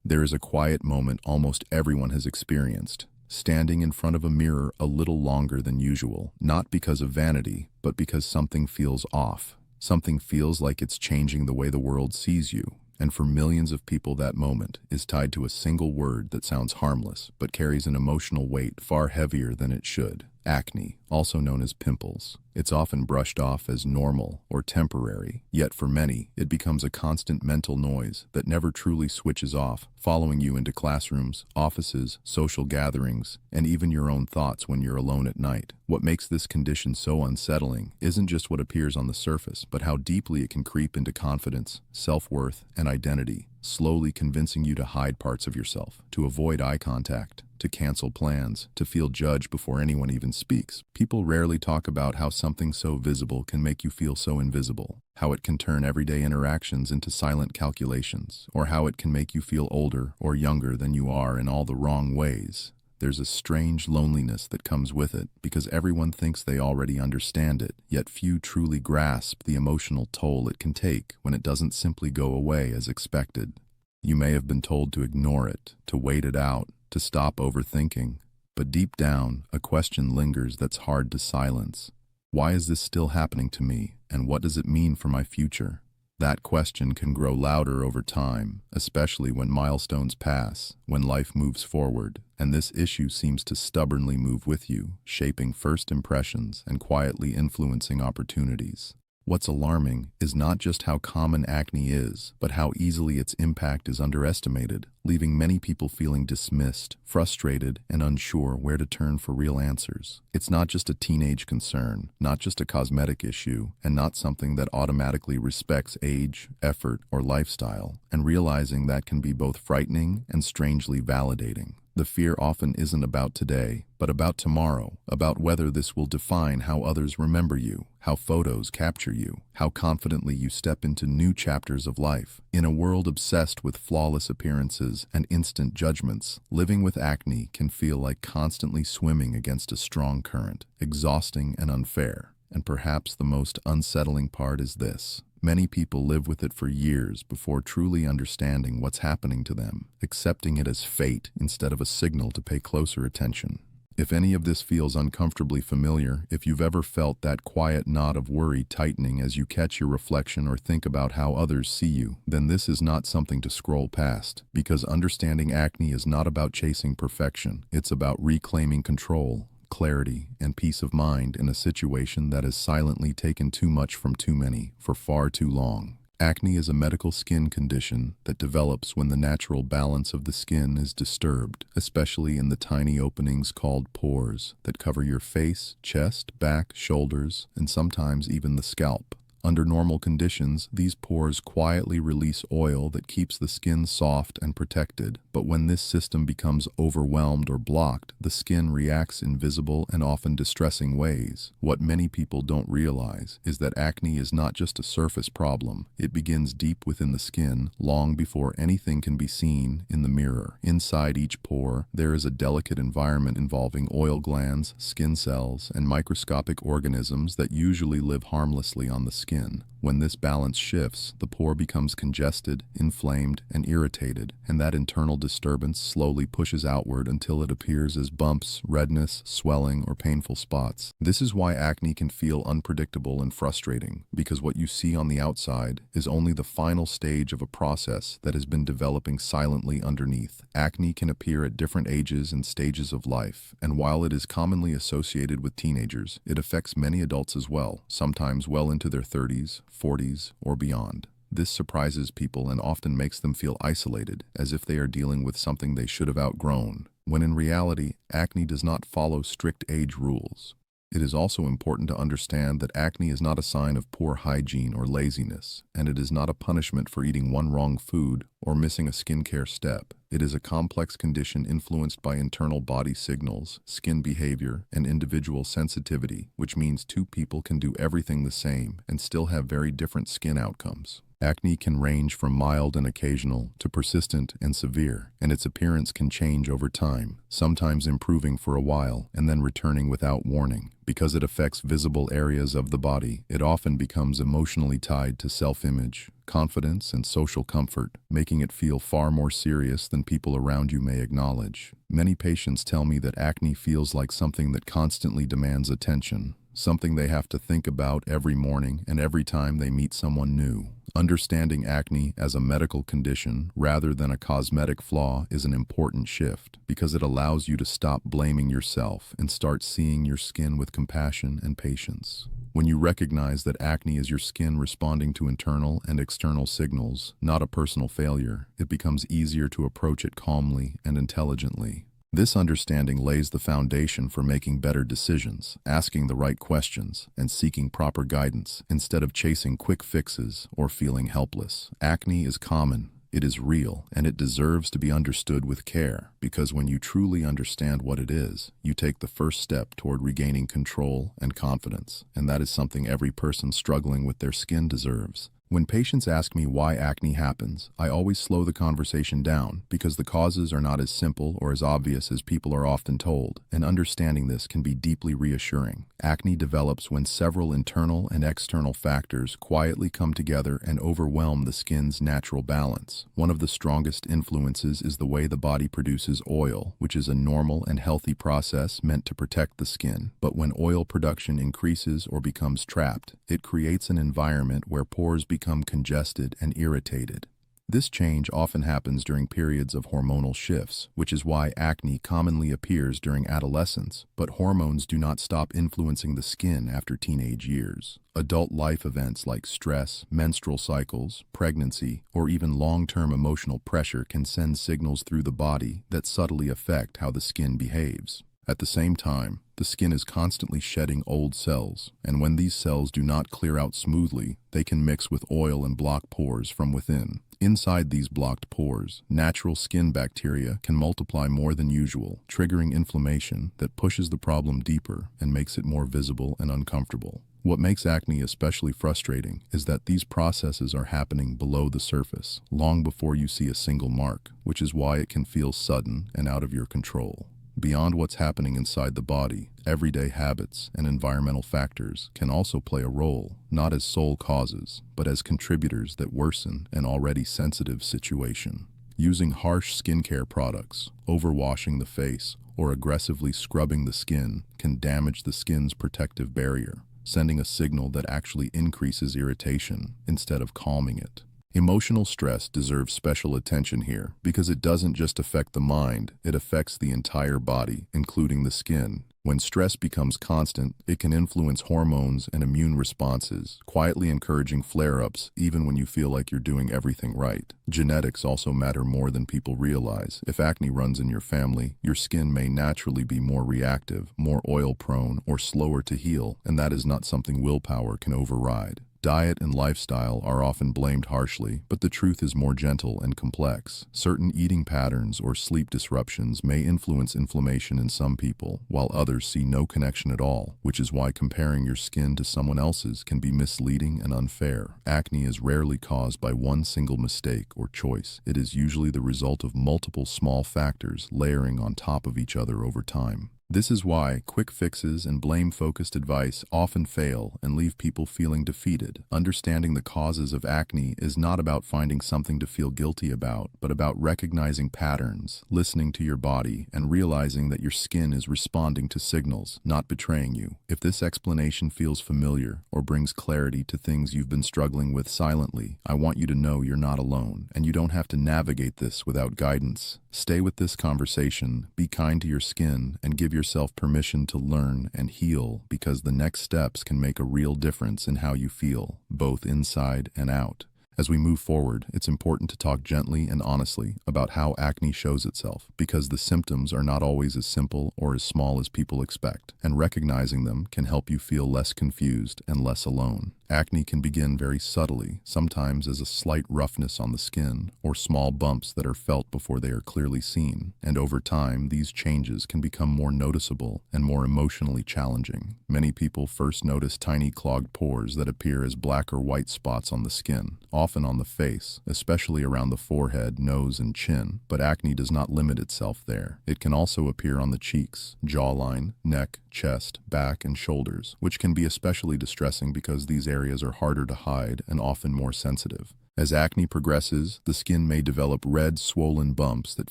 There is a quiet moment almost everyone has experienced, standing in front of a mirror a little longer than usual, not because of vanity, but because something feels off. Something feels like it's changing the way the world sees you. And for millions of people, that moment is tied to a single word that sounds harmless, but carries an emotional weight far heavier than it should. Acne, also known as pimples. It's often brushed off as normal or temporary, yet for many, it becomes a constant mental noise that never truly switches off, following you into classrooms, offices, social gatherings, and even your own thoughts when you're alone at night. What makes this condition so unsettling isn't just what appears on the surface, but how deeply it can creep into confidence, self-worth, and identity, slowly convincing you to hide parts of yourself, to avoid eye contact, to cancel plans, to feel judged before anyone even speaks. People rarely talk about how something so visible can make you feel so invisible, how it can turn everyday interactions into silent calculations, or how it can make you feel older or younger than you are in all the wrong ways. There's a strange loneliness that comes with it because everyone thinks they already understand it, yet few truly grasp the emotional toll it can take when it doesn't simply go away as expected. You may have been told to ignore it, to wait it out, to stop overthinking, but deep down, a question lingers that's hard to silence. Why is this still happening to me, and what does it mean for my future? That question can grow louder over time, especially when milestones pass, when life moves forward, and this issue seems to stubbornly move with you, shaping first impressions and quietly influencing opportunities. What's alarming is not just how common acne is, but how easily its impact is underestimated, leaving many people feeling dismissed, frustrated, and unsure where to turn for real answers. It's not just a teenage concern, not just a cosmetic issue, and not something that automatically respects age, effort, or lifestyle, and realizing that can be both frightening and strangely validating. The fear often isn't about today, but about tomorrow, about whether this will define how others remember you, how photos capture you, how confidently you step into new chapters of life. In a world obsessed with flawless appearances and instant judgments, living with acne can feel like constantly swimming against a strong current, exhausting and unfair. And perhaps the most unsettling part is this. Many people live with it for years before truly understanding what's happening to them, accepting it as fate instead of a signal to pay closer attention. If any of this feels uncomfortably familiar, if you've ever felt that quiet knot of worry tightening as you catch your reflection or think about how others see you, then this is not something to scroll past, because understanding acne is not about chasing perfection. It's about reclaiming control, clarity, and peace of mind in a situation that has silently taken too much from too many for far too long. Acne is a medical skin condition that develops when the natural balance of the skin is disturbed, especially in the tiny openings called pores that cover your face, chest, back, shoulders, and sometimes even the scalp. Under normal conditions, these pores quietly release oil that keeps the skin soft and protected, but when this system becomes overwhelmed or blocked, the skin reacts in visible and often distressing ways. What many people don't realize is that acne is not just a surface problem. It begins deep within the skin, long before anything can be seen in the mirror. Inside each pore, there is a delicate environment involving oil glands, skin cells, and microscopic organisms that usually live harmlessly on the skin. When this balance shifts, the pore becomes congested, inflamed, and irritated, and that internal disturbance slowly pushes outward until it appears as bumps, redness, swelling, or painful spots. This is why acne can feel unpredictable and frustrating, because what you see on the outside is only the final stage of a process that has been developing silently underneath. Acne can appear at different ages and stages of life, and while it is commonly associated with teenagers, it affects many adults as well, sometimes well into their 30s, 40s, or beyond. This surprises people and often makes them feel isolated, as if they are dealing with something they should have outgrown, when in reality, acne does not follow strict age rules. It is also important to understand that acne is not a sign of poor hygiene or laziness, and it is not a punishment for eating one wrong food or missing a skincare step. It is a complex condition influenced by internal body signals, skin behavior, and individual sensitivity, which means two people can do everything the same and still have very different skin outcomes. Acne can range from mild and occasional to persistent and severe, and its appearance can change over time, sometimes improving for a while and then returning without warning. Because it affects visible areas of the body, it often becomes emotionally tied to self-image, confidence, and social comfort, making it feel far more serious than people around you may acknowledge. Many patients tell me that acne feels like something that constantly demands attention, something they have to think about every morning and every time they meet someone new. Understanding acne as a medical condition rather than a cosmetic flaw is an important shift because it allows you to stop blaming yourself and start seeing your skin with compassion and patience. When you recognize that acne is your skin responding to internal and external signals, not a personal failure, it becomes easier to approach it calmly and intelligently. This understanding lays the foundation for making better decisions, asking the right questions, and seeking proper guidance instead of chasing quick fixes or feeling helpless. Acne is common, it is real, and it deserves to be understood with care, because when you truly understand what it is, you take the first step toward regaining control and confidence, and that is something every person struggling with their skin deserves. When patients ask me why acne happens, I always slow the conversation down because the causes are not as simple or as obvious as people are often told, and understanding this can be deeply reassuring. Acne develops when several internal and external factors quietly come together and overwhelm the skin's natural balance. One of the strongest influences is the way the body produces oil, which is a normal and healthy process meant to protect the skin. But when oil production increases or becomes trapped, it creates an environment where pores become congested and irritated. This change often happens during periods of hormonal shifts, which is why acne commonly appears during adolescence, but hormones do not stop influencing the skin after teenage years. Adult life events like stress, menstrual cycles, pregnancy, or even long-term emotional pressure can send signals through the body that subtly affect how the skin behaves. At the same time, the skin is constantly shedding old cells, and when these cells do not clear out smoothly, they can mix with oil and block pores from within. Inside these blocked pores, natural skin bacteria can multiply more than usual, triggering inflammation that pushes the problem deeper and makes it more visible and uncomfortable. What makes acne especially frustrating is that these processes are happening below the surface, long before you see a single mark, which is why it can feel sudden and out of your control. Beyond what's happening inside the body, everyday habits and environmental factors can also play a role, not as sole causes, but as contributors that worsen an already sensitive situation. Using harsh skincare products, overwashing the face, or aggressively scrubbing the skin can damage the skin's protective barrier, sending a signal that actually increases irritation instead of calming it. Emotional stress deserves special attention here because it doesn't just affect the mind, it affects the entire body, including the skin. When stress becomes constant, it can influence hormones and immune responses, quietly encouraging flare-ups even when you feel like you're doing everything right. Genetics also matter more than people realize. If acne runs in your family, your skin may naturally be more reactive, more oil-prone, or slower to heal, and that is not something willpower can override. Diet and lifestyle are often blamed harshly, but the truth is more gentle and complex. Certain eating patterns or sleep disruptions may influence inflammation in some people, while others see no connection at all, which is why comparing your skin to someone else's can be misleading and unfair. Acne is rarely caused by one single mistake or choice. It is usually the result of multiple small factors layering on top of each other over time. This is why quick fixes and blame-focused advice often fail and leave people feeling defeated. Understanding the causes of acne is not about finding something to feel guilty about, but about recognizing patterns, listening to your body, and realizing that your skin is responding to signals, not betraying you. If this explanation feels familiar or brings clarity to things you've been struggling with silently, I want you to know you're not alone, and you don't have to navigate this without guidance. Stay with this conversation, be kind to your skin, and give yourself permission to learn and heal, because the next steps can make a real difference in how you feel, both inside and out. As we move forward, it's important to talk gently and honestly about how acne shows itself, because the symptoms are not always as simple or as small as people expect, and recognizing them can help you feel less confused and less alone. Acne can begin very subtly, sometimes as a slight roughness on the skin or small bumps that are felt before they are clearly seen, and over time, these changes can become more noticeable and more emotionally challenging. Many people first notice tiny clogged pores that appear as black or white spots on the skin, often on the face, especially around the forehead, nose, and chin, but acne does not limit itself there. It can also appear on the cheeks, jawline, neck, chest, back, and shoulders, which can be especially distressing because these areas are harder to hide and often more sensitive. As acne progresses, the skin may develop red, swollen bumps that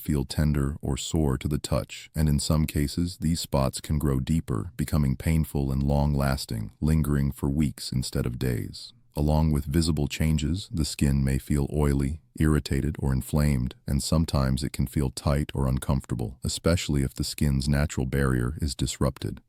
feel tender or sore to the touch, and in some cases, these spots can grow deeper, becoming painful and long-lasting, lingering for weeks instead of days. Along with visible changes, the skin may feel oily, irritated, or inflamed, and sometimes it can feel tight or uncomfortable, especially if the skin's natural barrier is disrupted.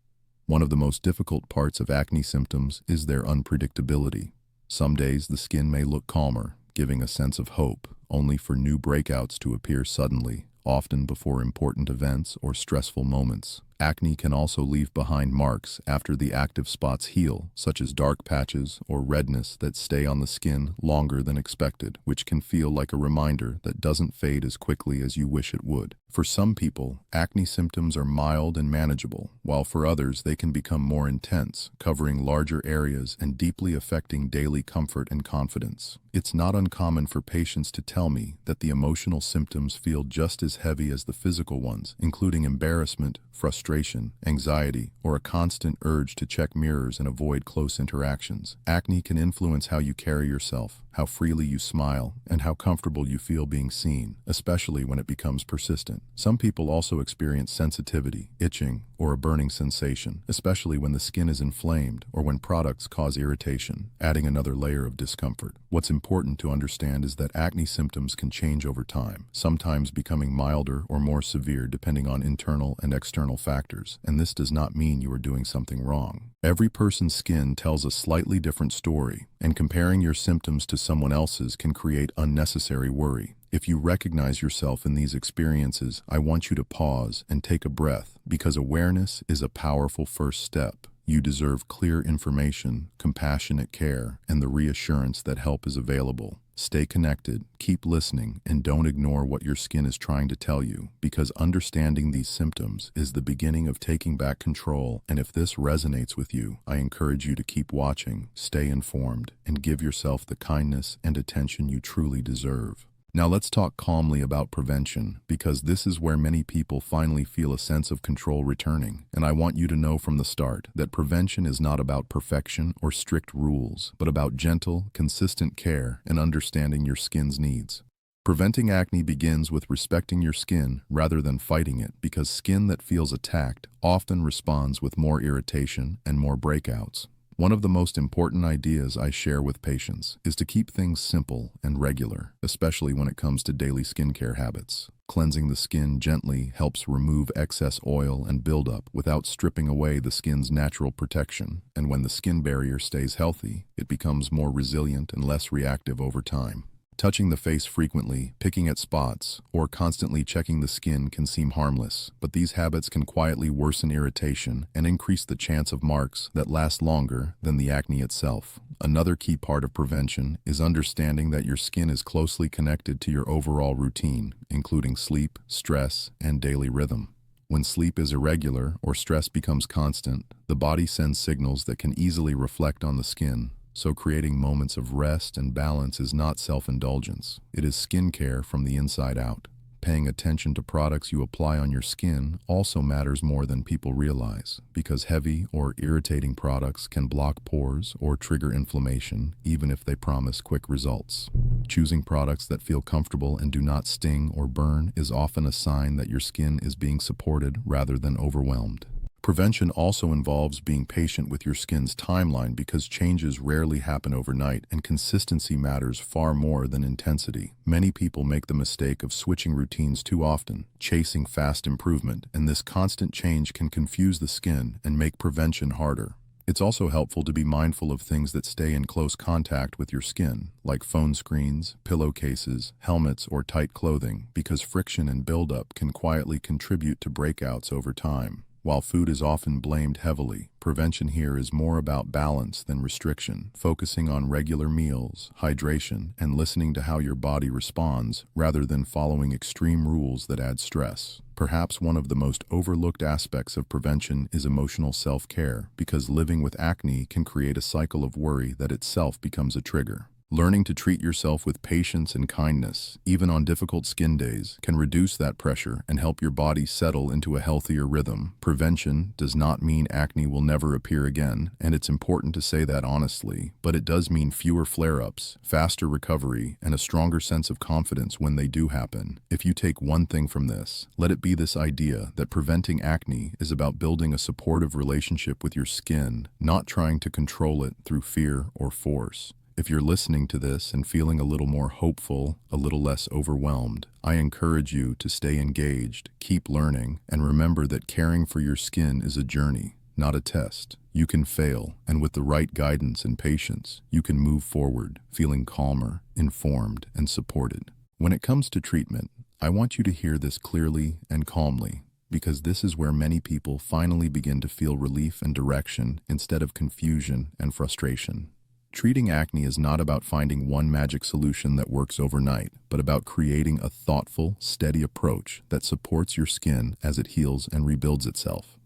One of the most difficult parts of acne symptoms is their unpredictability. Some days the skin may look calmer, giving a sense of hope, only for new breakouts to appear suddenly, often before important events or stressful moments. Acne can also leave behind marks after the active spots heal, such as dark patches or redness that stay on the skin longer than expected, which can feel like a reminder that doesn't fade as quickly as you wish it would. For some people, acne symptoms are mild and manageable, while for others they can become more intense, covering larger areas and deeply affecting daily comfort and confidence. It's not uncommon for patients to tell me that the emotional symptoms feel just as heavy as the physical ones, including embarrassment, frustration, anxiety, or a constant urge to check mirrors and avoid close interactions. Acne can influence how you carry yourself, how freely you smile, and how comfortable you feel being seen, especially when it becomes persistent. Some people also experience sensitivity, itching, or a burning sensation, especially when the skin is inflamed or when products cause irritation, adding another layer of discomfort. What's important to understand is that acne symptoms can change over time, sometimes becoming milder or more severe depending on internal and external factors, and this does not mean you are doing something wrong. Every person's skin tells a slightly different story, and comparing your symptoms to someone else's can create unnecessary worry. If you recognize yourself in these experiences, I want you to pause and take a breath, because awareness is a powerful first step. You deserve clear information, compassionate care, and the reassurance that help is available. Stay connected, keep listening, and don't ignore what your skin is trying to tell you, because understanding these symptoms is the beginning of taking back control. And if this resonates with you, I encourage you to keep watching, stay informed, and give yourself the kindness and attention you truly deserve. Now let's talk calmly about prevention, because this is where many people finally feel a sense of control returning. And I want you to know from the start that prevention is not about perfection or strict rules, but about gentle, consistent care and understanding your skin's needs. Preventing acne begins with respecting your skin rather than fighting it, because skin that feels attacked often responds with more irritation and more breakouts. One of the most important ideas I share with patients is to keep things simple and regular, especially when it comes to daily skincare habits. Cleansing the skin gently helps remove excess oil and buildup without stripping away the skin's natural protection, and when the skin barrier stays healthy, it becomes more resilient and less reactive over time. Touching the face frequently, picking at spots, or constantly checking the skin can seem harmless, but these habits can quietly worsen irritation and increase the chance of marks that last longer than the acne itself. Another key part of prevention is understanding that your skin is closely connected to your overall routine, including sleep, stress, and daily rhythm. When sleep is irregular or stress becomes constant, the body sends signals that can easily reflect on the skin. So creating moments of rest and balance is not self-indulgence. It is skincare from the inside out. Paying attention to products you apply on your skin also matters more than people realize, because heavy or irritating products can block pores or trigger inflammation, even if they promise quick results. Choosing products that feel comfortable and do not sting or burn is often a sign that your skin is being supported rather than overwhelmed. Prevention also involves being patient with your skin's timeline, because changes rarely happen overnight and consistency matters far more than intensity. Many people make the mistake of switching routines too often, chasing fast improvement, and this constant change can confuse the skin and make prevention harder. It's also helpful to be mindful of things that stay in close contact with your skin, like phone screens, pillowcases, helmets, or tight clothing, because friction and buildup can quietly contribute to breakouts over time. While food is often blamed heavily, prevention here is more about balance than restriction, focusing on regular meals, hydration, and listening to how your body responds rather than following extreme rules that add stress. Perhaps one of the most overlooked aspects of prevention is emotional self-care, because living with acne can create a cycle of worry that itself becomes a trigger. Learning to treat yourself with patience and kindness, even on difficult skin days, can reduce that pressure and help your body settle into a healthier rhythm. Prevention does not mean acne will never appear again, and it's important to say that honestly, but it does mean fewer flare-ups, faster recovery, and a stronger sense of confidence when they do happen. If you take one thing from this, let it be this idea that preventing acne is about building a supportive relationship with your skin, not trying to control it through fear or force. If you're listening to this and feeling a little more hopeful, a little less overwhelmed, I encourage you to stay engaged, keep learning, and remember that caring for your skin is a journey, not a test. You can fail, and with the right guidance and patience, you can move forward, feeling calmer, informed, and supported. When it comes to treatment, I want you to hear this clearly and calmly, because this is where many people finally begin to feel relief and direction instead of confusion and frustration. Treating acne is not about finding one magic solution that works overnight, but about creating a thoughtful, steady approach that supports your skin as it heals and rebuilds itself.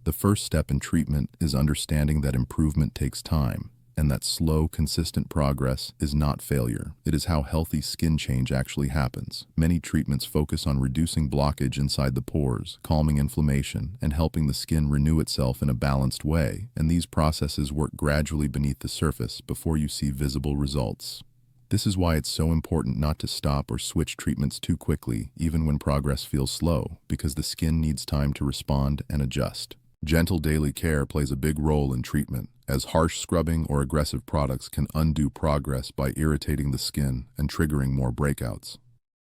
The first step in treatment is understanding that improvement takes time, and that slow, consistent progress is not failure. It is how healthy skin change actually happens. Many treatments focus on reducing blockage inside the pores, calming inflammation, and helping the skin renew itself in a balanced way, and these processes work gradually beneath the surface before you see visible results. This is why it's so important not to stop or switch treatments too quickly, even when progress feels slow, because the skin needs time to respond and adjust. Gentle daily care plays a big role in treatment, as harsh scrubbing or aggressive products can undo progress by irritating the skin and triggering more breakouts.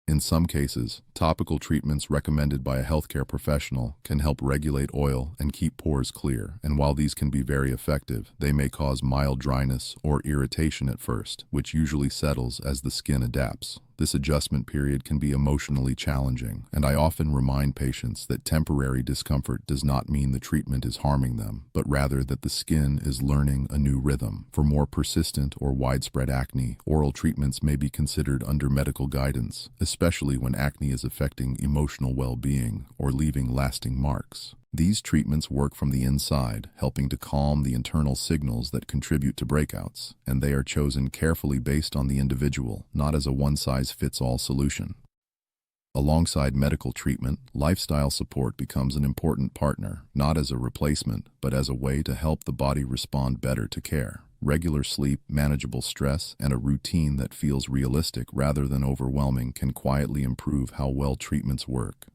In some cases, topical treatments recommended by a healthcare professional can help regulate oil and keep pores clear, and while these can be very effective, they may cause mild dryness or irritation at first, which usually settles as the skin adapts. This adjustment period can be emotionally challenging, and I often remind patients that temporary discomfort does not mean the treatment is harming them, but rather that the skin is learning a new rhythm. For more persistent or widespread acne, oral treatments may be considered under medical guidance, especially when acne is affecting emotional well-being or leaving lasting marks. These treatments work from the inside, helping to calm the internal signals that contribute to breakouts, and they are chosen carefully based on the individual, not as a one-size-fits-all solution. Alongside medical treatment, lifestyle support becomes an important partner, not as a replacement, but as a way to help the body respond better to care. Regular sleep, manageable stress, and a routine that feels realistic rather than overwhelming can quietly improve how well treatments work.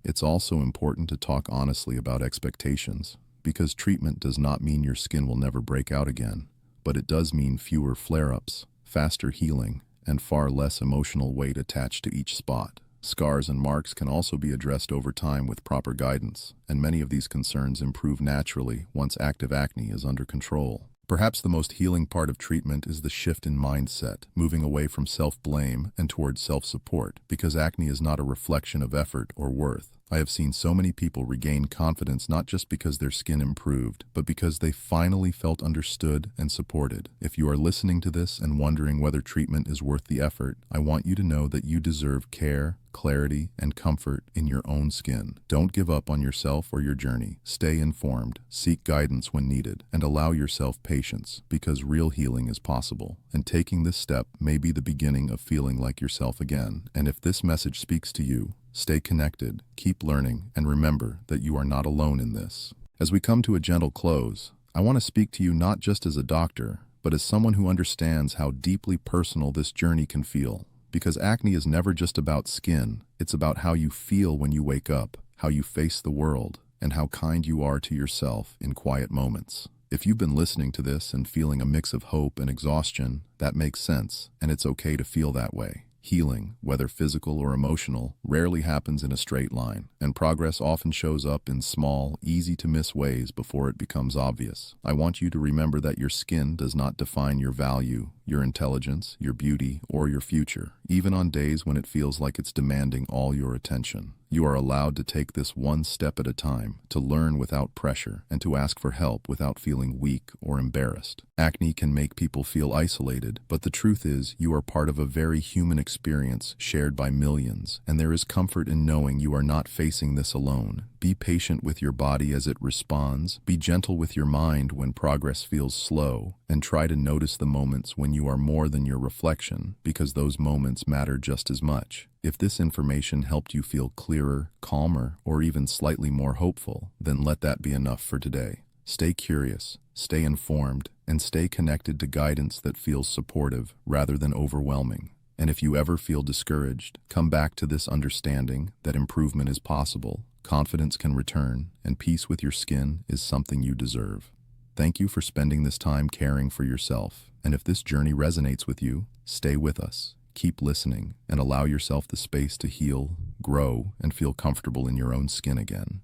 It's also important to talk honestly about expectations, because treatment does not mean your skin will never break out again, but it does mean fewer flare-ups, faster healing, and far less emotional weight attached to each spot. Scars and marks can also be addressed over time with proper guidance, and many of these concerns improve naturally once active acne is under control. Perhaps the most healing part of treatment is the shift in mindset, moving away from self-blame and towards self-support, because acne is not a reflection of effort or worth. I have seen so many people regain confidence not just because their skin improved, but because they finally felt understood and supported. If you are listening to this and wondering whether treatment is worth the effort, I want you to know that you deserve care, clarity, and comfort in your own skin. Don't give up on yourself or your journey. Stay informed, seek guidance when needed, and allow yourself patience, because real healing is possible. And taking this step may be the beginning of feeling like yourself again. And if this message speaks to you, stay connected, keep learning, and remember that you are not alone in this. As we come to a gentle close, I want to speak to you not just as a doctor, but as someone who understands how deeply personal this journey can feel. Because acne is never just about skin, it's about how you feel when you wake up, how you face the world, and how kind you are to yourself in quiet moments. If you've been listening to this and feeling a mix of hope and exhaustion, that makes sense, and it's okay to feel that way. Healing, whether physical or emotional, rarely happens in a straight line, and progress often shows up in small, easy-to-miss ways before it becomes obvious. I want you to remember that your skin does not define your value, your intelligence, your beauty, or your future, even on days when it feels like it's demanding all your attention. You are allowed to take this one step at a time, to learn without pressure, and to ask for help without feeling weak or embarrassed. Acne can make people feel isolated, but the truth is, you are part of a very human experience shared by millions, and there is comfort in knowing you are not facing this alone. Be patient with your body as it responds, be gentle with your mind when progress feels slow, and try to notice the moments when you are more than your reflection, because those moments matter just as much. If this information helped you feel clearer, calmer, or even slightly more hopeful, then let that be enough for today. Stay curious, stay informed, and stay connected to guidance that feels supportive rather than overwhelming. And if you ever feel discouraged, come back to this understanding that improvement is possible, confidence can return, and peace with your skin is something you deserve. Thank you for spending this time caring for yourself, and if this journey resonates with you, stay with us. Keep listening and allow yourself the space to heal, grow, and feel comfortable in your own skin again.